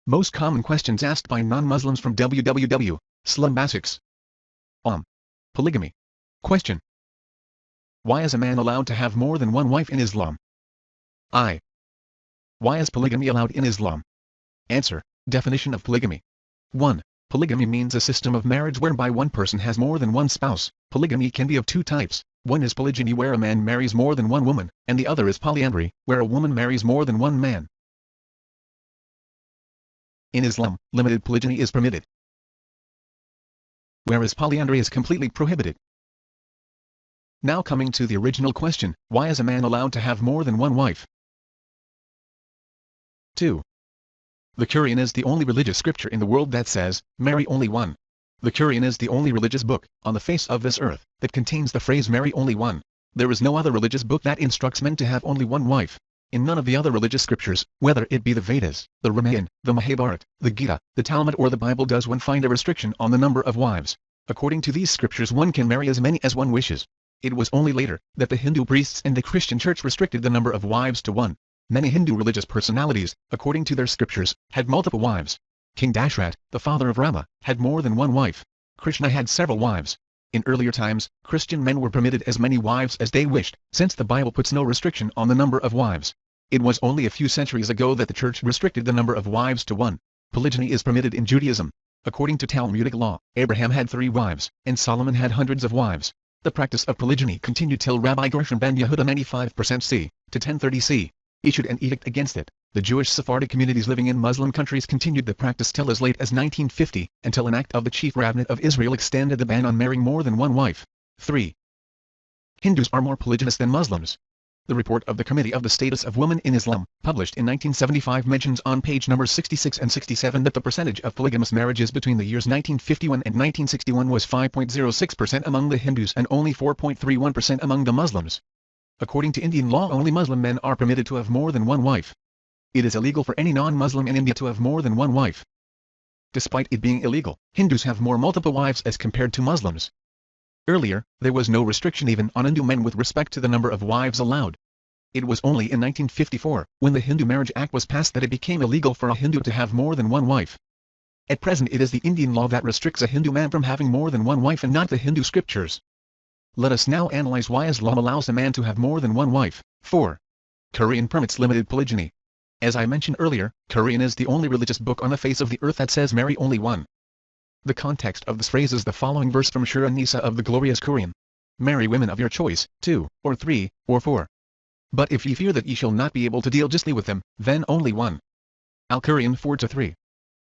Most common questions asked by non-Muslims from www. Slum Basics. Polygamy. Question. Why is a man allowed to have more than one wife in Islam? I. Why is polygamy allowed in Islam? Answer. Definition of polygamy. 1. Polygamy means a system of marriage whereby one person has more than one spouse. Polygamy can be of two types. One is polygyny, where a man marries more than one woman, and the other is polyandry, where a woman marries more than one man. In Islam, limited polygyny is permitted, whereas polyandry is completely prohibited. Now coming to the original question, why is a man allowed to have more than one wife? 2. The Quran is the only religious scripture in the world that says, marry only one. The Quran is the only religious book, on the face of this earth, that contains the phrase marry only one. There is no other religious book that instructs men to have only one wife. In none of the other religious scriptures, whether it be the Vedas, the Ramayana, the Mahabharata, the Gita, the Talmud or the Bible, does one find a restriction on the number of wives. According to these scriptures, one can marry as many as one wishes. It was only later that the Hindu priests and the Christian church restricted the number of wives to one. Many Hindu religious personalities, according to their scriptures, had multiple wives. King Dashrath, the father of Rama, had more than one wife. Krishna had several wives. In earlier times, Christian men were permitted as many wives as they wished, since the Bible puts no restriction on the number of wives. It was only a few centuries ago that the church restricted the number of wives to one. Polygyny is permitted in Judaism. According to Talmudic law, Abraham had 3 wives, and Solomon had hundreds of wives. The practice of polygyny continued till Rabbi Gershom ben Yehuda 95% c. to 1030 c. issued an edict against it. The Jewish Sephardic communities living in Muslim countries continued the practice till as late as 1950, until an act of the chief rabbinate of Israel extended the ban on marrying more than one wife. 3. Hindus are more polygynous than Muslims. The report of the Committee of the Status of Women in Islam, published in 1975, mentions on page numbers 66 and 67 that the percentage of polygamous marriages between the years 1951 and 1961 was 5.06% among the Hindus and only 4.31% among the Muslims. According to Indian law, only Muslim men are permitted to have more than one wife. It is illegal for any non-Muslim in India to have more than one wife. Despite it being illegal, Hindus have more multiple wives as compared to Muslims. Earlier, there was no restriction even on Hindu men with respect to the number of wives allowed. It was only in 1954, when the Hindu Marriage Act was passed, that it became illegal for a Hindu to have more than one wife. At present it is the Indian law that restricts a Hindu man from having more than one wife and not the Hindu scriptures. Let us now analyze why Islam allows a man to have more than one wife. 4. Quran permits limited polygyny. As I mentioned earlier, Quran is the only religious book on the face of the earth that says marry only one. The context of this phrase is the following verse from Surah Nisa of the glorious Quran. Marry women of your choice, 2, or 3, or 4. But if ye fear that ye shall not be able to deal justly with them, then only one. Al-Quran 4-3.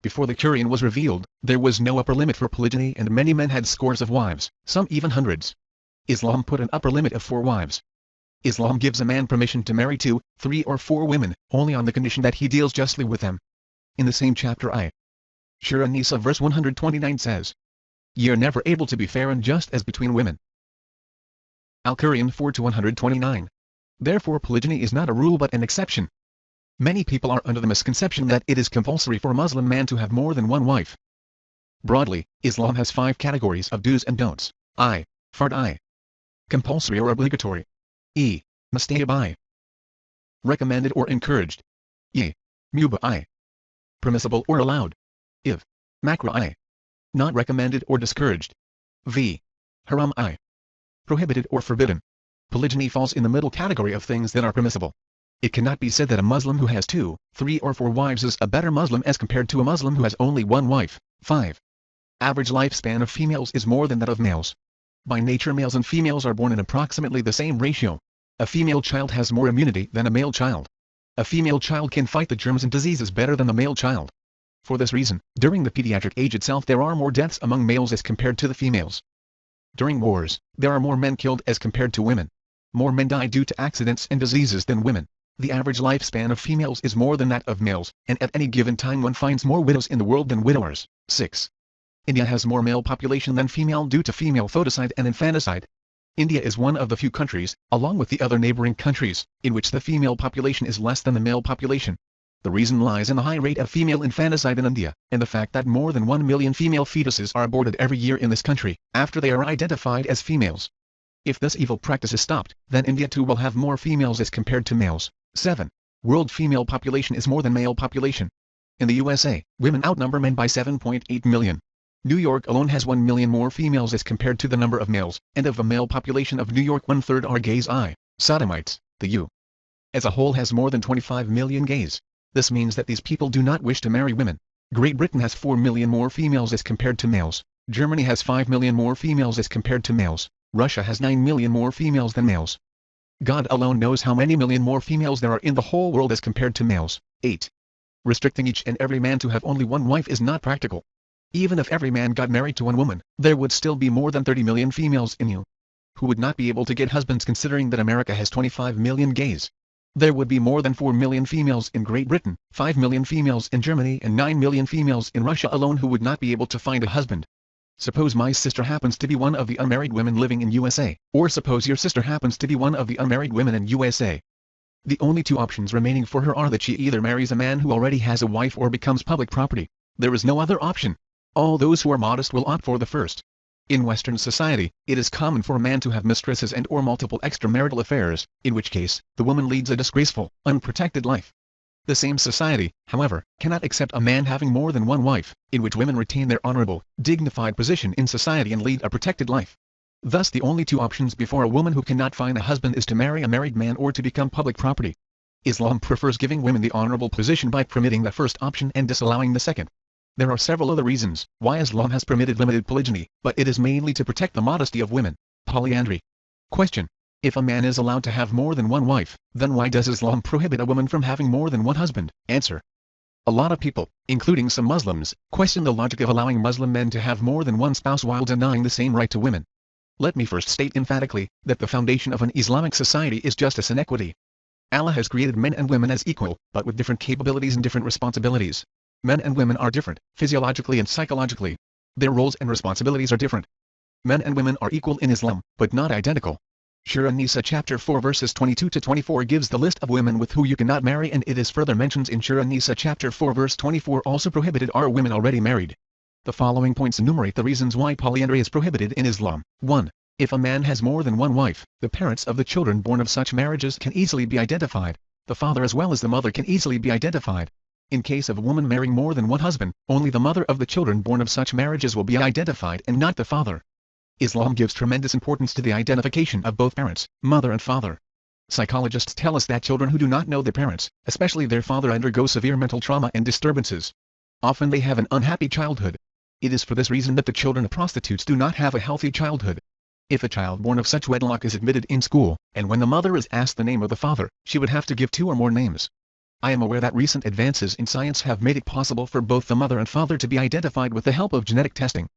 Before the Quran was revealed, there was no upper limit for polygyny and many men had scores of wives, some even hundreds. Islam put an upper limit of 4 wives. Islam gives a man permission to marry 2, 3 or 4 women, only on the condition that he deals justly with them. In the same chapter Surah Nisa verse 129 says, Ye are never able to be fair and just as between women. Al-Quran 4-129. Therefore polygyny is not a rule but an exception. Many people are under the misconception that it is compulsory for a Muslim man to have more than one wife. Broadly, Islam has 5 categories of do's and don'ts. Fard I. Compulsory or obligatory. E. Mustahab I. Recommended or encouraged. E. Mubah I. Permissible or allowed. If. Makruh I. Not recommended or discouraged. V. Haram I. Prohibited or forbidden. Polygyny falls in the middle category of things that are permissible. It cannot be said that a Muslim who has 2, 3 or 4 wives is a better Muslim as compared to a Muslim who has only one wife. 5. Average lifespan of females is more than that of males. By nature males and females are born in approximately the same ratio. A female child has more immunity than a male child. A female child can fight the germs and diseases better than the male child. For this reason, during the pediatric age itself there are more deaths among males as compared to the females. During wars, there are more men killed as compared to women. More men die due to accidents and diseases than women. The average lifespan of females is more than that of males, and at any given time one finds more widows in the world than widowers. 6. India has more male population than female due to female foeticide and infanticide. India is one of the few countries, along with the other neighboring countries, in which the female population is less than the male population. The reason lies in the high rate of female infanticide in India, and the fact that more than 1 million female fetuses are aborted every year in this country, after they are identified as females. If this evil practice is stopped, then India too will have more females as compared to males. 7. World female population is more than male population. In the USA, women outnumber men by 7.8 million. New York alone has 1 million more females as compared to the number of males, and of a male population of New York 1/3 are gays sodomites. The U. as a whole has more than 25 million gays. This means that these people do not wish to marry women. Great Britain has 4 million more females as compared to males. Germany has 5 million more females as compared to males. Russia has 9 million more females than males. God alone knows how many million more females there are in the whole world as compared to males. 8. Restricting each and every man to have only one wife is not practical. Even if every man got married to one woman, there would still be more than 30 million females in you who would not be able to get husbands, considering that America has 25 million gays. There would be more than 4 million females in Great Britain, 5 million females in Germany and 9 million females in Russia alone who would not be able to find a husband. Suppose my sister happens to be one of the unmarried women living in USA, or suppose your sister happens to be one of the unmarried women in USA. The only two options remaining for her are that she either marries a man who already has a wife or becomes public property. There is no other option. All those who are modest will opt for the first. In Western society, it is common for a man to have mistresses and or multiple extramarital affairs, in which case, the woman leads a disgraceful, unprotected life. The same society, however, cannot accept a man having more than one wife, in which women retain their honorable, dignified position in society and lead a protected life. Thus the only two options before a woman who cannot find a husband is to marry a married man or to become public property. Islam prefers giving women the honorable position by permitting the first option and disallowing the second. There are several other reasons why Islam has permitted limited polygyny, but it is mainly to protect the modesty of women. Polyandry. Question. If a man is allowed to have more than one wife, then why does Islam prohibit a woman from having more than one husband? Answer. A lot of people, including some Muslims, question the logic of allowing Muslim men to have more than one spouse while denying the same right to women. Let me first state emphatically that the foundation of an Islamic society is justice and equity. Allah has created men and women as equal, but with different capabilities and different responsibilities. Men and women are different, physiologically and psychologically. Their roles and responsibilities are different. Men and women are equal in Islam, but not identical. Surah An-Nisa chapter 4 verses 22 to 24 gives the list of women with who you cannot marry, and it is further mentioned in Surah An-Nisa chapter 4 verse 24 also prohibited are women already married. The following points enumerate the reasons why polyandry is prohibited in Islam. 1. If a man has more than one wife, the parents of the children born of such marriages can easily be identified. The father as well as the mother can easily be identified. In case of a woman marrying more than one husband, only the mother of the children born of such marriages will be identified and not the father. Islam gives tremendous importance to the identification of both parents, mother and father. Psychologists tell us that children who do not know their parents, especially their father, undergo severe mental trauma and disturbances. Often they have an unhappy childhood. It is for this reason that the children of prostitutes do not have a healthy childhood. If a child born of such wedlock is admitted in school, and when the mother is asked the name of the father, she would have to give 2 or more names. I am aware that recent advances in science have made it possible for both the mother and father to be identified with the help of genetic testing.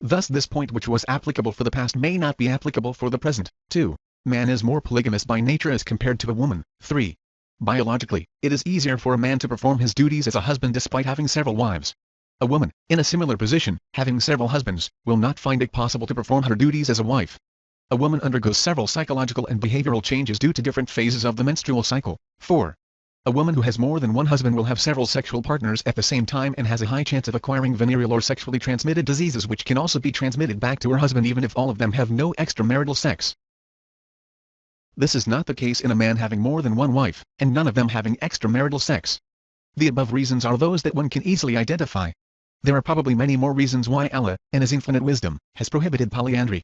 Thus this point which was applicable for the past may not be applicable for the present. 2. Man is more polygamous by nature as compared to a woman. 3. Biologically, it is easier for a man to perform his duties as a husband despite having several wives. A woman, in a similar position, having several husbands, will not find it possible to perform her duties as a wife. A woman undergoes several psychological and behavioral changes due to different phases of the menstrual cycle. 4. A woman who has more than one husband will have several sexual partners at the same time and has a high chance of acquiring venereal or sexually transmitted diseases which can also be transmitted back to her husband even if all of them have no extramarital sex. This is not the case in a man having more than one wife, and none of them having extramarital sex. The above reasons are those that one can easily identify. There are probably many more reasons why Allah, in His infinite wisdom, has prohibited polyandry.